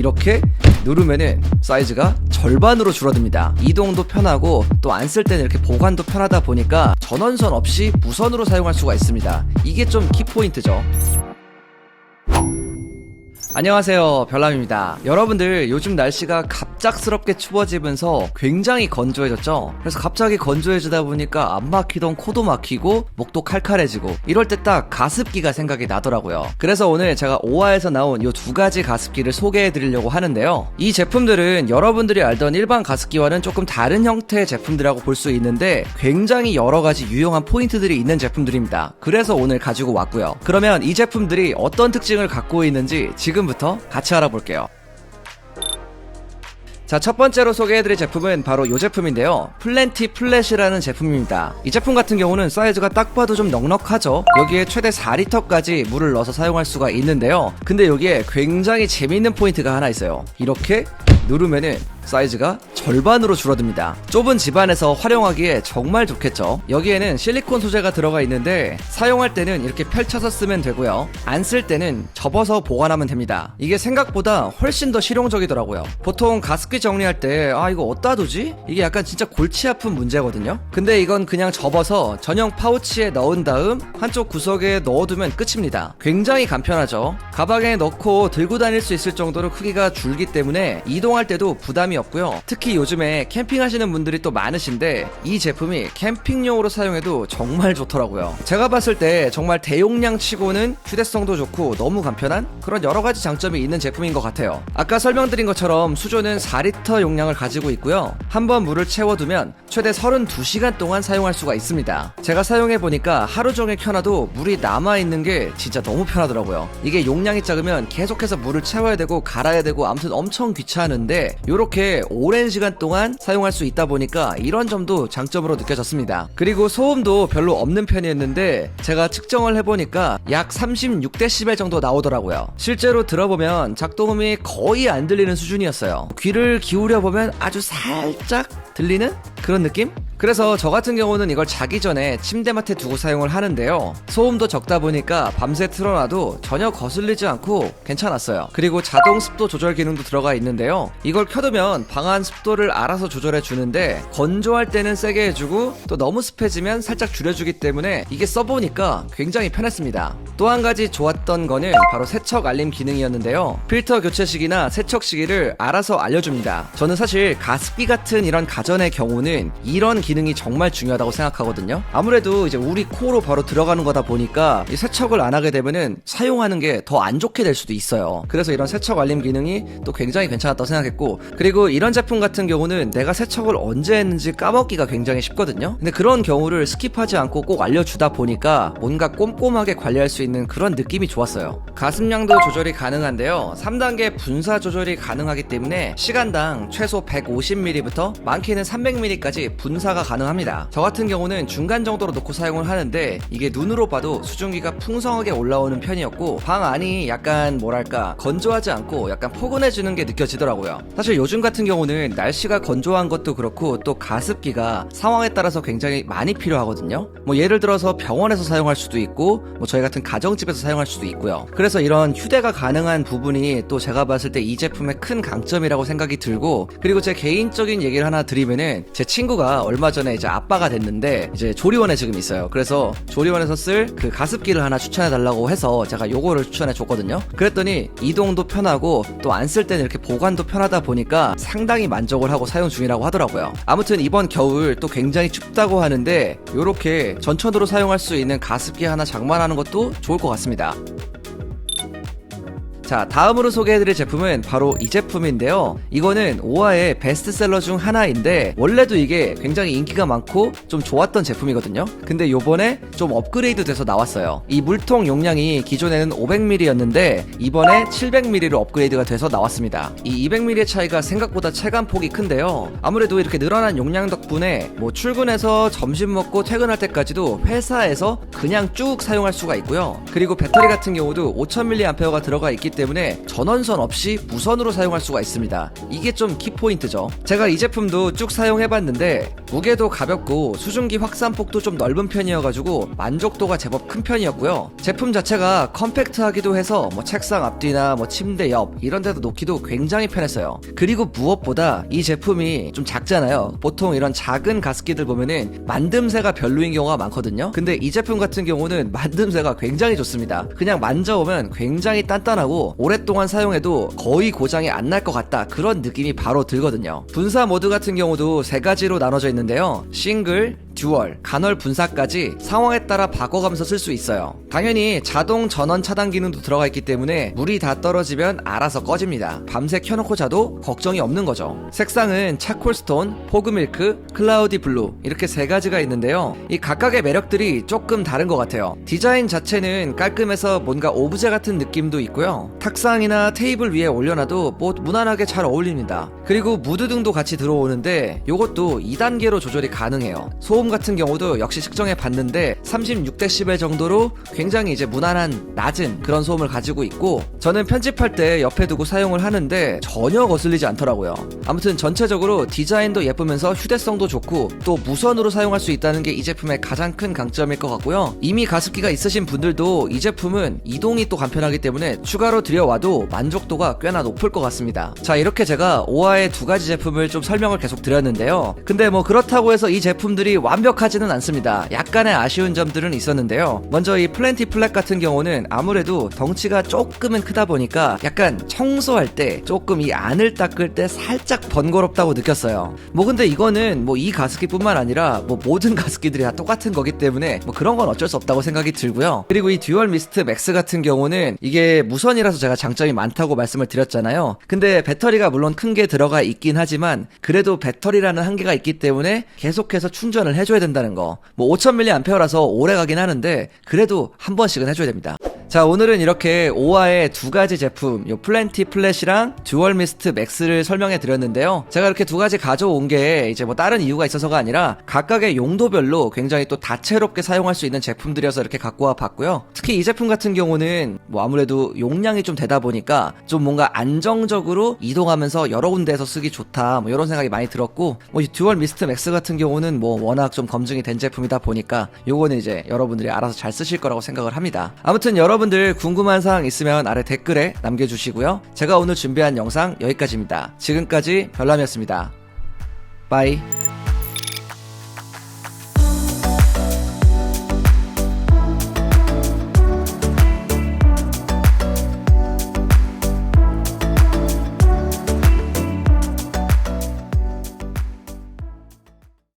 이렇게 누르면은 사이즈가 절반으로 줄어듭니다. 이동도 편하고 또 안 쓸 때는 이렇게 보관도 편하다 보니까 전원선 없이 무선으로 사용할 수가 있습니다. 이게 좀 키포인트죠. 안녕하세요, 별남입니다. 여러분들 요즘 날씨가 갑작스럽게 추워지면서 굉장히 건조해졌죠? 그래서 갑자기 건조해지다 보니까 안 막히던 코도 막히고 목도 칼칼해지고 이럴 때 딱 가습기가 생각이 나더라고요. 그래서 오늘 제가 오아에서 나온 이 두 가지 가습기를 소개해 드리려고 하는데요. 이 제품들은 여러분들이 알던 일반 가습기와는 조금 다른 형태의 제품들이라고 볼 수 있는데 굉장히 여러 가지 유용한 포인트들이 있는 제품들입니다. 그래서 오늘 가지고 왔고요. 그러면 이 제품들이 어떤 특징을 갖고 있는지 지금부터 같이 알아볼게요. 자, 첫 번째로 소개해드릴 제품은 바로 이 제품인데요. 플랜티 플랫이라는 제품입니다. 이 제품 같은 경우는 사이즈가 딱 봐도 좀 넉넉하죠. 여기에 최대 4리터까지 물을 넣어서 사용할 수가 있는데요. 근데 여기에 굉장히 재미있는 포인트가 하나 있어요. 이렇게 누르면은 사이즈가 절반으로 줄어듭니다. 좁은 집안에서 활용하기에 정말 좋겠죠. 여기에는 실리콘 소재가 들어가 있는데 사용할 때는 이렇게 펼쳐서 쓰면 되고요. 안 쓸 때는 접어서 보관하면 됩니다. 이게 생각보다 훨씬 더 실용적이더라고요. 보통 가습기 정리할 때 이거 어디다 두지? 이게 약간 진짜 골치 아픈 문제거든요. 근데 이건 그냥 접어서 전용 파우치에 넣은 다음 한쪽 구석에 넣어두면 끝입니다. 굉장히 간편하죠. 가방에 넣고 들고 다닐 수 있을 정도로 크기가 줄기 때문에 이동할 때도 부담이 없고요. 특히 요즘에 캠핑하시는 분들이 또 많으신데 이 제품이 캠핑용으로 사용해도 정말 좋더라고요. 제가 봤을 때 정말 대용량 치고는 휴대성도 좋고 너무 간편한 그런 여러가지 장점이 있는 제품인 것 같아요. 아까 설명드린 것처럼 수조는 4리터 용량을 가지고 있고요. 한번 물을 채워두면 최대 32시간 동안 사용할 수가 있습니다. 제가 사용해보니까 하루 종일 켜놔도 물이 남아있는 게 진짜 너무 편하더라고요. 이게 용량이 작으면 계속해서 물을 채워야 되고 갈아야 되고 아무튼 엄청 귀찮은데 요렇게 오랜 시간 동안 사용할 수 있다 보니까 이런 점도 장점으로 느껴졌습니다. 그리고 소음도 별로 없는 편이었는데 제가 측정을 해보니까 약 36dB 정도 나오더라고요. 실제로 들어보면 작동음이 거의 안 들리는 수준이었어요. 귀를 기울여보면 아주 살짝 들리는 그런 느낌? 그래서 저 같은 경우는 이걸 자기 전에 침대맡에 두고 사용을 하는데요. 소음도 적다 보니까 밤새 틀어놔도 전혀 거슬리지 않고 괜찮았어요. 그리고 자동 습도 조절 기능도 들어가 있는데요. 이걸 켜두면 방안 습도를 알아서 조절해 주는데 건조할 때는 세게 해주고 또 너무 습해지면 살짝 줄여주기 때문에 이게 써보니까 굉장히 편했습니다. 또 한 가지 좋았던 거는 바로 세척 알림 기능이었는데요. 필터 교체 시기나 세척 시기를 알아서 알려줍니다. 저는 사실 가습기 같은 이런 가전의 경우는 이런 기능이 정말 중요하다고 생각하거든요. 아무래도 이제 우리 코로 바로 들어가는 거다 보니까 이 세척을 안 하게 되면은 사용하는 게 더 안 좋게 될 수도 있어요. 그래서 이런 세척 알림 기능이 또 굉장히 괜찮았다고 생각했고, 그리고 이런 제품 같은 경우는 내가 세척을 언제 했는지 까먹기가 굉장히 쉽거든요. 근데 그런 경우를 스킵하지 않고 꼭 알려주다 보니까 뭔가 꼼꼼하게 관리할 수 있는 그런 느낌이 좋았어요. 가습량도 조절이 가능한데요. 3단계 분사 조절이 가능하기 때문에 시간당 최소 150ml부터 많게는 300ml까지 분사가 가능합니다. 저 같은 경우는 중간 정도로 놓고 사용을 하는데 이게 눈으로 봐도 수증기가 풍성하게 올라오는 편이었고 방 안이 약간 뭐랄까 건조하지 않고 약간 포근해지는 게 느껴지더라고요. 사실 요즘 같은 경우는 날씨가 건조한 것도 그렇고 또 가습기가 상황에 따라서 굉장히 많이 필요하거든요. 뭐 예를 들어서 병원에서 사용할 수도 있고 뭐 저희 같은 가정집에서 사용할 수도 있고요. 그래서 이런 휴대가 가능한 부분이 또 제가 봤을 때 이 제품의 큰 강점이라고 생각이 들고, 그리고 제 개인적인 얘기를 하나 드리면은 제 친구가 얼마 전에 이제 아빠가 됐는데 이제 조리원에 지금 있어요. 그래서 조리원에서 쓸 그 가습기를 하나 추천해 달라고 해서 제가 요거를 추천해 줬거든요. 그랬더니 이동도 편하고 또 안 쓸 때는 이렇게 보관도 편하다 보니까 상당히 만족을 하고 사용 중이라고 하더라고요. 아무튼 이번 겨울 또 굉장히 춥다고 하는데 요렇게 전천으로 사용할 수 있는 가습기 하나 장만하는 것도 좋을 것 같습니다. 자, 다음으로 소개해드릴 제품은 바로 이 제품인데요. 이거는 오아의 베스트셀러 중 하나인데 원래도 이게 굉장히 인기가 많고 좀 좋았던 제품이거든요. 근데 요번에 좀 업그레이드 돼서 나왔어요. 이 물통 용량이 기존에는 500ml였는데 이번에 700ml로 업그레이드가 돼서 나왔습니다. 이 200ml의 차이가 생각보다 체감폭이 큰데요. 아무래도 이렇게 늘어난 용량 덕분에 뭐 출근해서 점심 먹고 퇴근할 때까지도 회사에서 그냥 쭉 사용할 수가 있고요. 그리고 배터리 같은 경우도 5000mAh가 들어가 있기 때문에 전원선 없이 무선으로 사용할 수가 있습니다. 이게 좀 키포인트죠. 제가 이 제품도 쭉 사용해봤는데 무게도 가볍고 수증기 확산폭도 좀 넓은 편이어가지고 만족도가 제법 큰 편이었고요. 제품 자체가 컴팩트하기도 해서 뭐 책상 앞뒤나 뭐 침대 옆 이런 데도 놓기도 굉장히 편했어요. 그리고 무엇보다 이 제품이 좀 작잖아요. 보통 이런 작은 가습기들 보면은 만듦새가 별로인 경우가 많거든요. 근데 이 제품 같은 경우는 만듦새가 굉장히 좋습니다. 그냥 만져보면 굉장히 단단하고 오랫동안 사용해도 거의 고장이 안 날 것 같다, 그런 느낌이 바로 들거든요. 분사 모드 같은 경우도 세 가지로 나눠져 있는데요. 싱글, 듀얼, 간헐 분사까지 상황에 따라 바꿔가면서 쓸 수 있어요. 당연히 자동 전원 차단 기능도 들어가 있기 때문에 물이 다 떨어지면 알아서 꺼집니다. 밤새 켜놓고 자도 걱정이 없는 거죠. 색상은 차콜스톤, 포그밀크, 클라우디 블루 이렇게 세 가지가 있는데요. 이 각각의 매력들이 조금 다른 것 같아요. 디자인 자체는 깔끔해서 뭔가 오브제 같은 느낌도 있고요. 탁상이나 테이블 위에 올려놔도 뭐 무난하게 잘 어울립니다. 그리고 무드 등도 같이 들어오는데 이것도 2단계로 조절이 가능해요. 소음 같은 경우도 역시 측정해 봤는데 36dB 정도로 굉장히 이제 무난한 낮은 그런 소음을 가지고 있고, 저는 편집할 때 옆에 두고 사용을 하는데 전혀 거슬리지 않더라고요. 아무튼 전체적으로 디자인도 예쁘면서 휴대성도 좋고 또 무선으로 사용할 수 있다는 게 이 제품의 가장 큰 강점일 것 같고요. 이미 가습기가 있으신 분들도 이 제품은 이동이 또 간편하기 때문에 추가로 들여와도 만족도가 꽤나 높을 것 같습니다. 자, 이렇게 제가 오아의 두 가지 제품을 좀 설명을 계속 드렸는데요. 근데 뭐 그렇다고 해서 이 제품들이 완벽하지는 않습니다. 약간의 아쉬운 점들은 있었는데요. 먼저 이 플랜티 플랫 같은 경우는 아무래도 덩치가 조금은 크다 보니까 약간 청소할 때 조금 이 안을 닦을 때 살짝 번거롭다고 느꼈어요. 뭐 근데 이거는 뭐 이 가습기뿐만 아니라 뭐 모든 가습기들이 다 똑같은 거기 때문에 뭐 그런 건 어쩔 수 없다고 생각이 들고요. 그리고 이 듀얼 미스트 맥스 같은 경우는 이게 무선이라서 제가 장점이 많다고 말씀을 드렸잖아요. 근데 배터리가 물론 큰 게 들어가 있긴 하지만 그래도 배터리라는 한계가 있기 때문에 계속해서 충전을 해줘야 된다는 거. 뭐 5000mAh라서 오래 가긴 하는데 그래도 한 번씩은 해줘야 됩니다. 자, 오늘은 이렇게 오아의 두 가지 제품, 요 플랜티 플랫이랑 듀얼 미스트 맥스를 설명해 드렸는데요. 제가 이렇게 두 가지 가져온 게 이제 뭐 다른 이유가 있어서가 아니라 각각의 용도별로 굉장히 또 다채롭게 사용할 수 있는 제품들이어서 이렇게 갖고 와 봤고요. 특히 이 제품 같은 경우는 뭐 아무래도 용량이 좀 되다 보니까 좀 뭔가 안정적으로 이동하면서 여러 군데에서 쓰기 좋다, 뭐 이런 생각이 많이 들었고, 뭐 이 듀얼 미스트 맥스 같은 경우는 뭐 워낙 좀 검증이 된 제품이다 보니까 요거는 이제 여러분들이 알아서 잘 쓰실 거라고 생각을 합니다. 아무튼 여러분들 궁금한 사항 있으면 아래 댓글에 남겨주시고요. 제가 오늘 준비한 영상 여기까지입니다. 지금까지 별남이었습니다. 빠이.